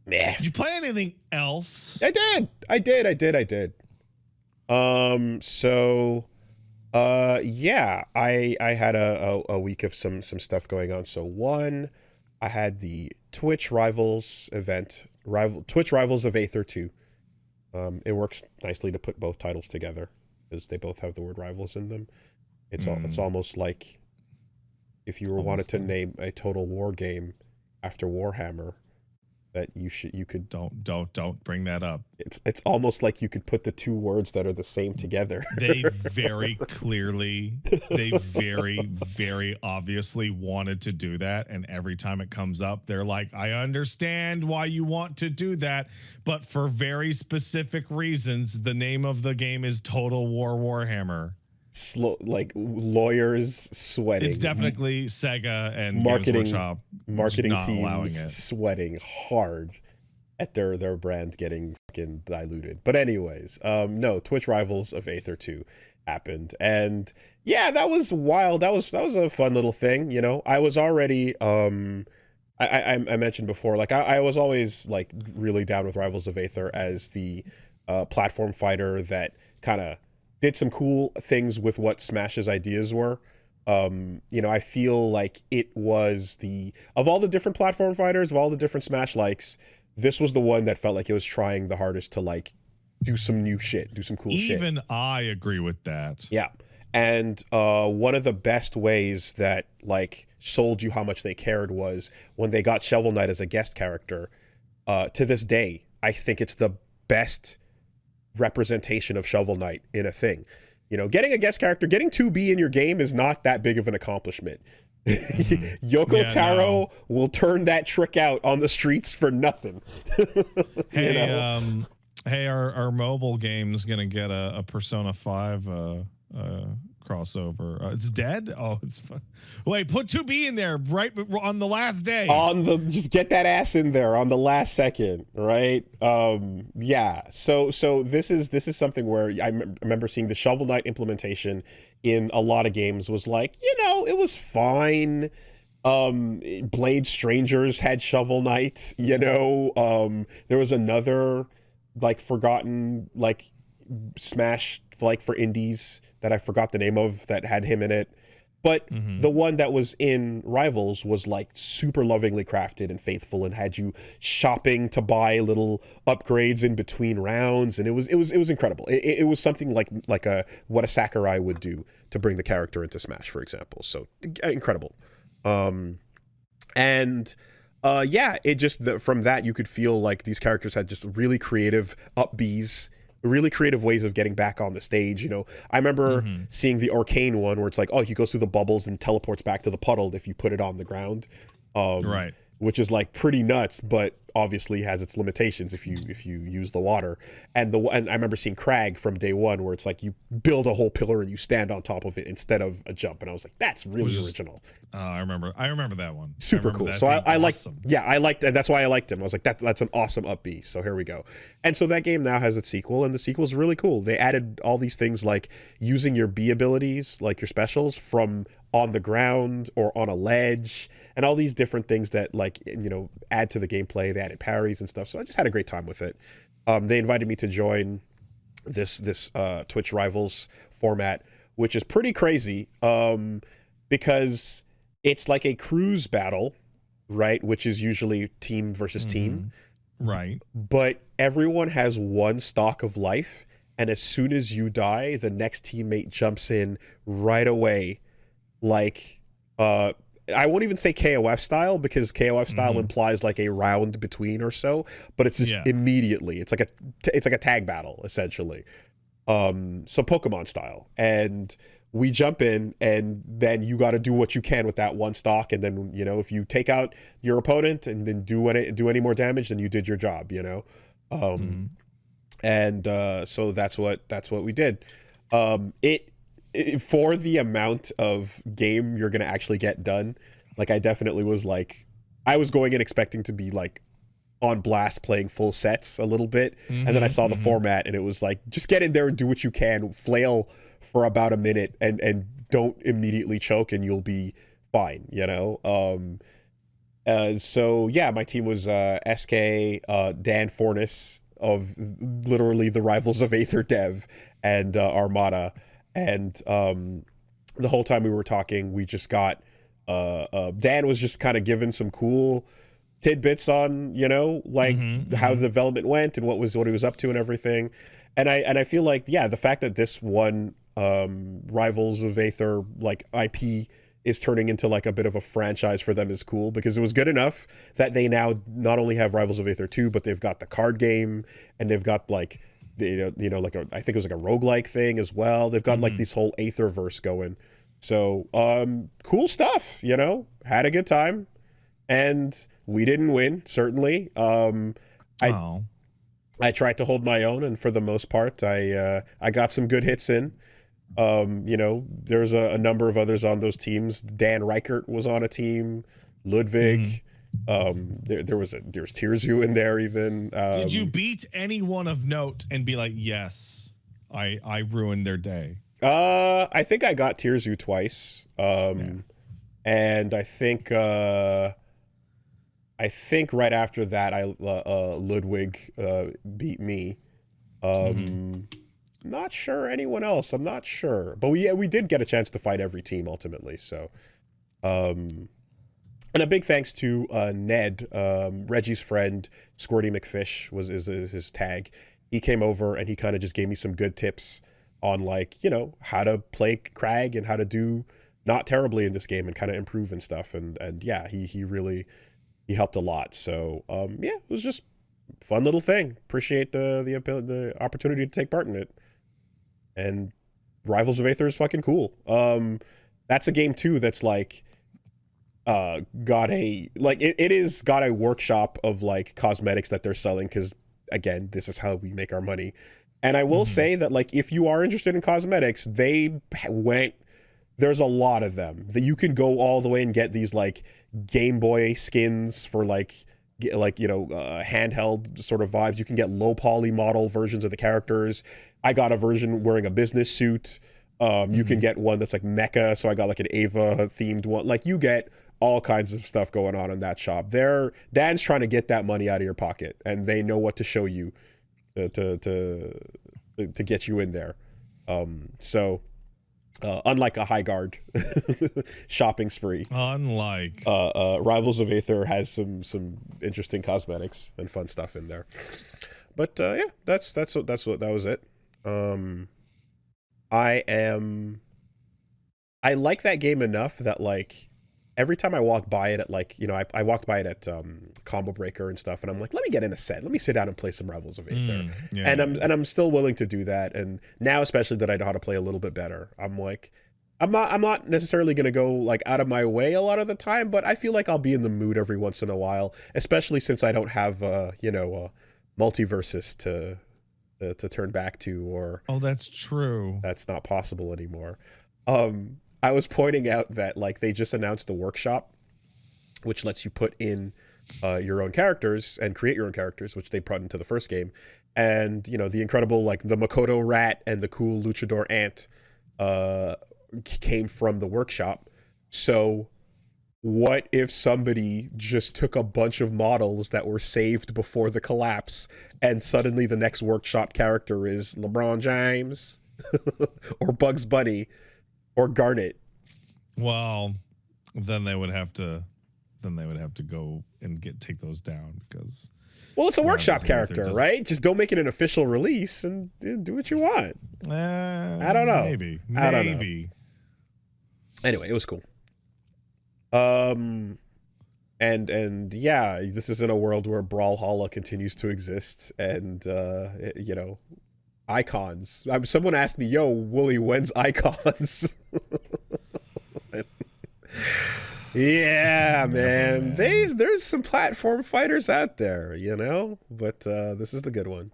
Meh. Did you play anything else? I did. So yeah, I had a week of some stuff going on. So one, I had the Twitch Rivals event, Twitch Rivals of Aether 2. It works nicely to put both titles together because they both have the word rivals in them. It's almost like if you were wanted to name a Total War game after Warhammer, that you could don't bring that up. It's almost like you could put the two words that are the same together. They very clearly, they very, very obviously wanted to do that, and every time it comes up, they're like, I understand why you want to do that, but for very specific reasons, the name of the game is Total War Warhammer. Like lawyers sweating. It's definitely Sega and marketing Games Workshop marketing teams sweating hard at their brand getting fucking diluted. But anyways, no, Twitch Rivals of Aether 2 happened, and yeah, that was wild. That was a fun little thing, you know. I was already I mentioned before, like I was always like really down with Rivals of Aether as the platform fighter that kind of did some cool things with what Smash's ideas were. You know, I feel like it was of all the different platform fighters, of all the different Smash likes, this was the one that felt like it was trying the hardest to like do some new shit, do some cool shit. Even I agree with that. Yeah. And one of the best ways that like sold you how much they cared was when they got Shovel Knight as a guest character. To this day, I think it's the best representation of Shovel Knight in a thing. You know, getting a guest character, getting 2B in your game is not that big of an accomplishment. Yoko Taro will turn that trick out on the streets for nothing. Hey, you know? Hey, our mobile game's gonna get a Persona 5 crossover. It's dead. Oh, it's fun. Wait, put 2B in there right on the last day. Just get that ass in there on the last second, right? Yeah. So this is something where I remember seeing the Shovel Knight implementation in a lot of games was like, you know, it was fine. Blade Strangers had Shovel Knight, you know. There was another like forgotten like Smash like for indies that I forgot the name of that had him in it. But the one that was in Rivals was like super lovingly crafted and faithful and had you shopping to buy little upgrades in between rounds, and it was incredible. It was something like what a Sakurai would do to bring the character into Smash, for example. So incredible. Yeah, it just from that you could feel like these characters had just really creative up Bs, really creative ways of getting back on the stage. You know, I remember seeing the Arcane one where it's like, oh, he goes through the bubbles and teleports back to the puddle if you put it on the ground. Right. Which is like pretty nuts, but obviously has its limitations if you use the water. And I remember seeing Crag from day one where it's like you build a whole pillar and you stand on top of it instead of a jump. And I was like, that's really original. I remember that one. Super cool. So I liked, I liked, and that's why I liked him. I was like, that's an awesome up B. So here we go. And so that game now has its sequel, and the sequel is really cool. They added all these things like using your B abilities, like your specials, from on the ground or on a ledge, and all these different things that, like, you know, add to the gameplay. They added parries and stuff. So I just had a great time with it. They invited me to join this Twitch Rivals format, which is pretty crazy, because it's like a cruise battle, right? Which is usually team versus team. Right. But everyone has one stock of life, and as soon as you die, the next teammate jumps in right away. Like, I won't even say KOF style, because KOF style implies like a round between or so, but it's just immediately. It's like a tag battle essentially. So Pokemon style, and we jump in, and then you got to do what you can with that one stock, and then, you know, if you take out your opponent and then do any more damage, then you did your job, you know. And so that's what we did. For the amount of game you're gonna actually get done, like I definitely was like, I was going in expecting to be like on blast playing full sets a little bit, and then I saw the format and it was like, just get in there and do what you can, flail for about a minute and don't immediately choke and you'll be fine, you know. So yeah, my team was SK, Dan Fornis of literally the rivals of Aether Dev, and Armada, and the whole time we were talking, we just got Dan was just kind of given some cool tidbits on, like how the development went and what he was up to and everything. And I feel like, yeah, the fact that this one Rivals of Aether like IP is turning into like a bit of a franchise for them is cool, because it was good enough that they now not only have Rivals of Aether 2, but they've got the card game, and they've got like like I think it was like a roguelike thing as well. They've got like this whole Aetherverse going. So cool stuff, had a good time. And we didn't win, certainly. I tried to hold my own, and for the most part, I got some good hits in. There's a number of others on those teams. Dan Reichert was on a team. Ludwig. There's Tirzu in there even. Did you beat anyone of note and be like, yes, I ruined their day? I think I got Tirzu twice. And I think right after that, Ludwig beat me. Not sure anyone else. I'm not sure, but we did get a chance to fight every team ultimately. So, and a big thanks to Ned, Reggie's friend, Squirty McFish is his tag. He came over and he kind of just gave me some good tips on like how to play Crag and how to do not terribly in this game and kind of improve and stuff. And yeah, he really helped a lot. So yeah, it was just a fun little thing. Appreciate the opportunity to take part in it. And Rivals of Aether is fucking cool. That's a game too that's like got a workshop of like cosmetics that they're selling, because again, this is how we make our money. And I will say that like if you are interested in cosmetics, there's a lot of them that you can go all the way and get these like Game Boy skins for like handheld sort of vibes. You can get low poly model versions of the characters. I got a version wearing a business suit. You can get one that's like mecha, so I got like an Ava themed one. Like you get all kinds of stuff going on in that shop. Dan's trying to get that money out of your pocket, and they know what to show you to get you in there. Unlike a high guard shopping spree, Rivals of Aether has some interesting cosmetics and fun stuff in there. But yeah, that was it. I like that game enough that like every time I walk by it at like I walked by it at Combo Breaker and stuff, and I'm like, let me get in a set, let me sit down and play some Rivals of Aether. I'm still willing to do that. And now, especially that I know how to play a little bit better, I'm like, I'm not necessarily gonna go like out of my way a lot of the time, but I feel like I'll be in the mood every once in a while, especially since I don't have WoolieVersus to turn back to, or that's true, that's not possible anymore. I was pointing out that like they just announced the workshop, which lets you put in your own characters and create your own characters, which they brought into the first game. And the incredible like the Makoto rat and the cool luchador ant came from the workshop. So what if somebody just took a bunch of models that were saved before the collapse, and suddenly the next workshop character is LeBron James or Bugs Bunny or Garnet? Well, then they would have to go and take those down, because it's a workshop character, right? Just don't make it an official release and do what you want. I don't know. Maybe. I don't know. Anyway, it was cool. And yeah, this is in a world where Brawlhalla continues to exist, and icons. Someone asked me, "Yo, Woolie, when's icons?" Yeah, man. There's some platform fighters out there, but this is the good one.